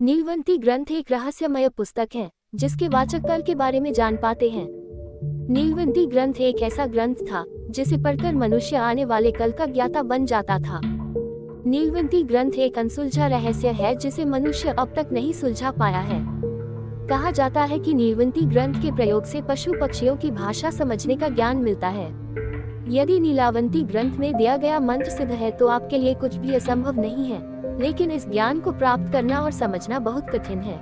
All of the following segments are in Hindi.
नीलवंती ग्रंथ एक रहस्यमय पुस्तक है जिसके वाचक कल के बारे में जान पाते हैं। नीलवंती ग्रंथ एक ऐसा ग्रंथ था जिसे पढ़कर मनुष्य आने वाले कल का ज्ञाता बन जाता था। नीलवंती ग्रंथ एक अनसुलझा रहस्य है जिसे मनुष्य अब तक नहीं सुलझा पाया है। कहा जाता है कि नीलवंती ग्रंथ के प्रयोग से पशु पक्षियों की भाषा समझने का ज्ञान मिलता है। यदि नीलावंती ग्रंथ में दिया गया मंत्र सिद्ध है तो आपके लिए कुछ भी असंभव नहीं है, लेकिन इस ज्ञान को प्राप्त करना और समझना बहुत कठिन है।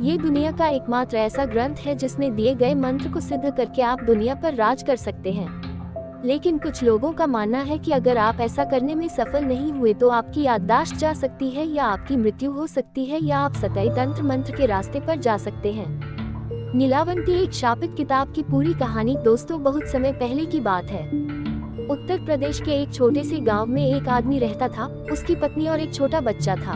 ये दुनिया का एकमात्र ऐसा ग्रंथ है जिसमें दिए गए मंत्र को सिद्ध करके आप दुनिया पर राज कर सकते हैं। लेकिन कुछ लोगों का मानना है कि अगर आप ऐसा करने में सफल नहीं हुए तो आपकी याददाश्त जा सकती है या आपकी मृत्यु हो सकती है या आप सतही तंत्र मंत्र के रास्ते पर जा सकते हैं। नीलावंती एक शापित किताब की पूरी कहानी दोस्तों बहुत समय पहले की बात है। उत्तर प्रदेश के एक छोटे से गांव में एक आदमी रहता था। उसकी पत्नी और एक छोटा बच्चा था।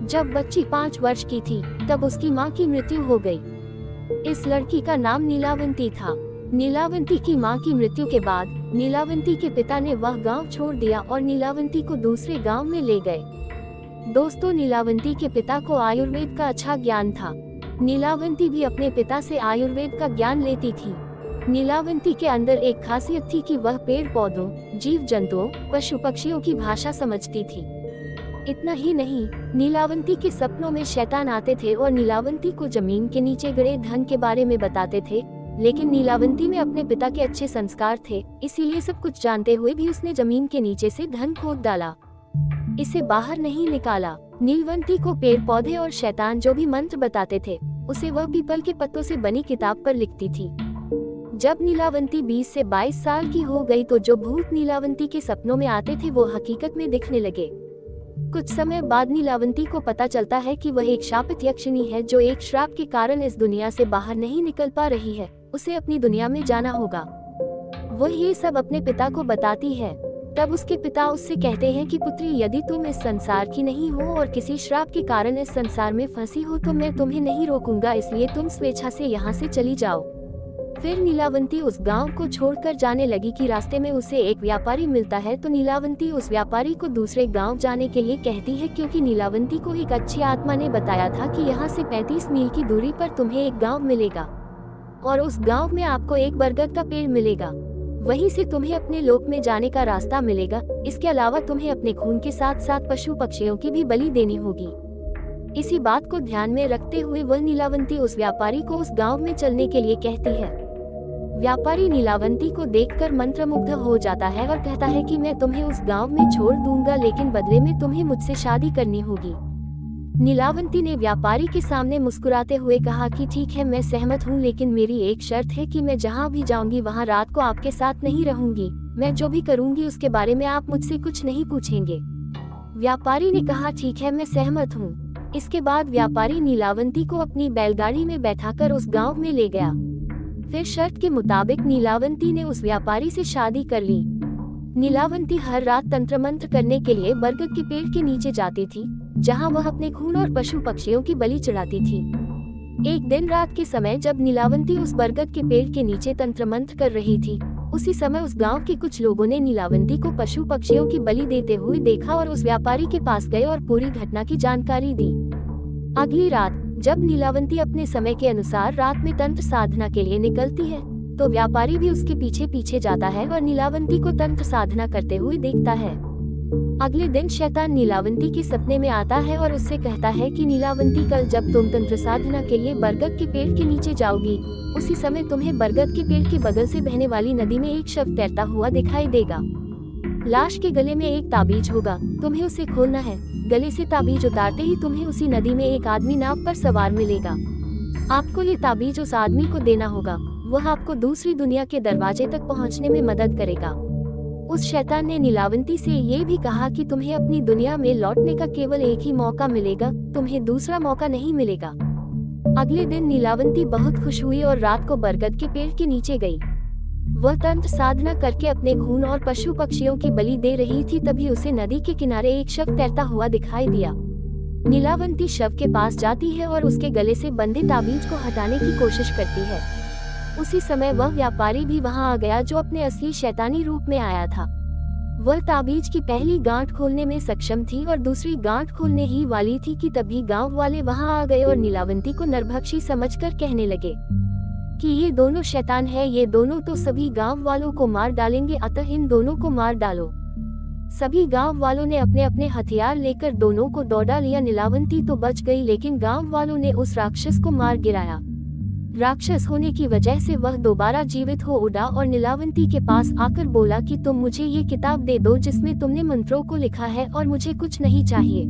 जब बच्ची 5 वर्ष की थी तब उसकी मां की मृत्यु हो गई। इस लड़की का नाम नीलावंती था। नीलावंती की मां की मृत्यु के बाद नीलावंती के पिता ने वह गांव छोड़ दिया और नीलावंती को दूसरे गांव में ले गए। दोस्तों, नीलावंती के पिता को आयुर्वेद का अच्छा ज्ञान था। नीलावंती भी अपने पिता से आयुर्वेद का ज्ञान लेती थी। नीलावंती के अंदर एक खासियत थी कि वह पेड़ पौधों, जीव जंतुओं, पशु पक्षियों की भाषा समझती थी। इतना ही नहीं, नीलावंती के सपनों में शैतान आते थे और नीलावंती को जमीन के नीचे गड़े धन के बारे में बताते थे। लेकिन नीलावंती में अपने पिता के अच्छे संस्कार थे, इसीलिए सब कुछ जानते हुए भी उसने जमीन के नीचे से धन खोद डाला, इसे बाहर नहीं निकाला। नीलवंती को पेड़ पौधे और शैतान जो भी मंत्र बताते थे उसे वह पीपल के पत्तों से बनी किताब पर लिखती थी। जब नीलावंती 20 से 22 साल की हो गई तो जो भूत नीलावंती के सपनों में आते थे वो हकीकत में दिखने लगे। कुछ समय बाद नीलावंती को पता चलता है कि वह एक शापित यक्षिणी है जो एक श्राप के कारण इस दुनिया से बाहर नहीं निकल पा रही है। उसे अपनी दुनिया में जाना होगा। वह ये सब अपने पिता को बताती है। तब उसके पिता उससे कहते हैं कि पुत्री, यदि तुम इस संसार की नहीं हो और किसी श्राप के कारण इस संसार में फंसी हो तो मैं तुम्हें नहीं रोकूंगा, इसलिए तुम स्वेच्छा से यहाँ से चली जाओ। फिर नीलावंती उस गांव को छोड़कर जाने लगी कि रास्ते में उसे एक व्यापारी मिलता है तो नीलावंती उस व्यापारी को दूसरे गांव जाने के लिए कहती है, क्योंकि नीलावंती को एक अच्छी आत्मा ने बताया था कि यहाँ से 35 मील की दूरी पर तुम्हें एक गाँव मिलेगा और उस गाँव में आपको एक बरगद का पेड़ मिलेगा। वहीं से तुम्हें अपने लोक में जाने का रास्ता मिलेगा। इसके अलावा तुम्हें अपने खून के साथ साथ पशु पक्षियों की भी बलि देनी होगी। इसी बात को ध्यान में रखते हुए वह नीलावंती उस व्यापारी को उस गांव में चलने के लिए कहती है। व्यापारी नीलावंती को देखकर मंत्रमुग्ध हो जाता है और कहता है कि मैं तुम्हें उस गांव में छोड़ दूंगा, लेकिन बदले में तुम्हें मुझसे शादी करनी होगी। नीलावंती ने व्यापारी के सामने मुस्कुराते हुए कहा कि ठीक है, मैं सहमत हूँ, लेकिन मेरी एक शर्त है कि मैं जहाँ भी जाऊंगी वहाँ रात को आपके साथ नहीं रहूंगी। मैं जो भी करूंगी उसके बारे में आप मुझसे कुछ नहीं पूछेंगे। व्यापारी ने कहा ठीक है, मैं सहमत हूँ। इसके बाद व्यापारी नीलावंती को अपनी बैलगाड़ी में बैठाकर उस गाँव में ले गया। फिर शर्त के मुताबिक नीलावंती ने उस व्यापारी से शादी कर ली। नीलावंती हर रात तंत्र मंत्र करने के लिए बरगद के पेड़ के नीचे जाती थी, जहां वह अपने खून और पशु पक्षियों की बलि चढ़ाती थी। एक दिन रात के समय जब नीलावंती उस बरगद के पेड़ के नीचे तंत्र मंत्र कर रही थी, उसी समय उस गांव के कुछ लोगों ने नीलावंती को पशु पक्षियों की बलि देते हुए देखा और उस व्यापारी के पास गए और पूरी घटना की जानकारी दी। अगली रात जब नीलावंती अपने समय के अनुसार रात में तंत्र साधना के लिए निकलती है तो व्यापारी भी उसके पीछे पीछे जाता है और नीलावंती को तंत्र साधना करते हुए देखता है। अगले दिन शैतान नीलावंती के सपने में आता है और उससे कहता है कि नीलावंती, कल जब तुम तंत्र साधना के लिए बरगद के पेड़ के नीचे जाओगी उसी समय तुम्हें बरगद के पेड़ के बगल से बहने वाली नदी में एक शव तैरता हुआ दिखाई देगा। लाश के गले में एक ताबीज होगा, तुम्हें उसे खोलना है। गले से ताबीज उतारते ही तुम्हें उसी नदी में एक आदमी नाव पर सवार मिलेगा। आपको ये ताबीज उस आदमी को देना होगा, वह आपको दूसरी दुनिया के दरवाजे तक पहुंचने में मदद करेगा। उस शैतान ने नीलावंती से ये भी कहा कि तुम्हें अपनी दुनिया में लौटने का केवल एक ही मौका मिलेगा, तुम्हें दूसरा मौका नहीं मिलेगा। अगले दिन नीलावंती बहुत खुश हुई और रात को बरगद के पेड़ के नीचे गई। वह तंत्र साधना करके अपने खून और पशु पक्षियों की बलि दे रही थी, तभी उसे नदी के किनारे एक शव तैरता हुआ दिखाई दिया। नीलावंती शव के पास जाती है और उसके गले से बंधे ताबीज को हटाने की कोशिश करती है। उसी समय वह व्यापारी भी वहां आ गया जो अपने असली शैतानी रूप में आया था। वह ताबीज की पहली गांठ खोलने में सक्षम थी और दूसरी गांठ खोलने ही वाली थी कि तभी गांव वाले वहां आ गए और नीलावंती को नरभक्षी समझकर कहने लगे कि ये दोनों शैतान है, ये दोनों तो सभी गांव वालों को मार डालेंगे, अतः इन दोनों को मार डालो। सभी गांव वालों ने अपने अपने हथियार लेकर दोनों को दौड़ा लिया। नीलावंती तो बच गई, लेकिन गांव वालों ने उस राक्षस को मार गिराया। राक्षस होने की वजह से वह दोबारा जीवित हो उठा और नीलावंती के पास आकर बोला कि तुम मुझे ये किताब दे दो जिसमें तुमने मंत्रों को लिखा है और मुझे कुछ नहीं चाहिए।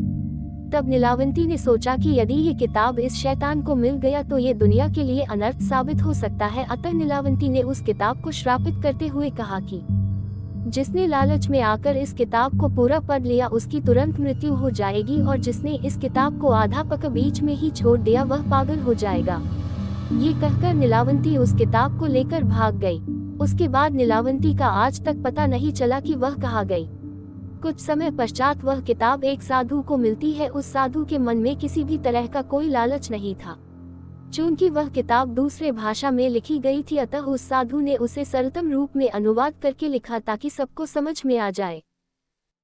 तब नीलावंती ने सोचा कि यदि ये किताब इस शैतान को मिल गया तो ये दुनिया के लिए अनर्थ साबित हो सकता है। अतः नीलावंती ने उस किताब को श्रापित करते हुए कहा कि जिसने लालच में आकर इस किताब को पूरा पढ़ लिया उसकी तुरंत मृत्यु हो जाएगी, और जिसने इस किताब को आधा पक बीच में ही छोड़ दिया वह पागल हो जाएगा। ये कहकर नीलावंती उस किताब को लेकर भाग गई। उसके बाद नीलावंती का आज तक पता नहीं चला कि वह कहाँ गई। कुछ समय पश्चात वह किताब एक साधु को मिलती है। उस साधु के मन में किसी भी तरह का कोई लालच नहीं था। चूंकि वह किताब दूसरे भाषा में लिखी गई थी, अतः उस साधु ने उसे सरलतम रूप में अनुवाद करके लिखा ताकि सबको समझ में आ जाए।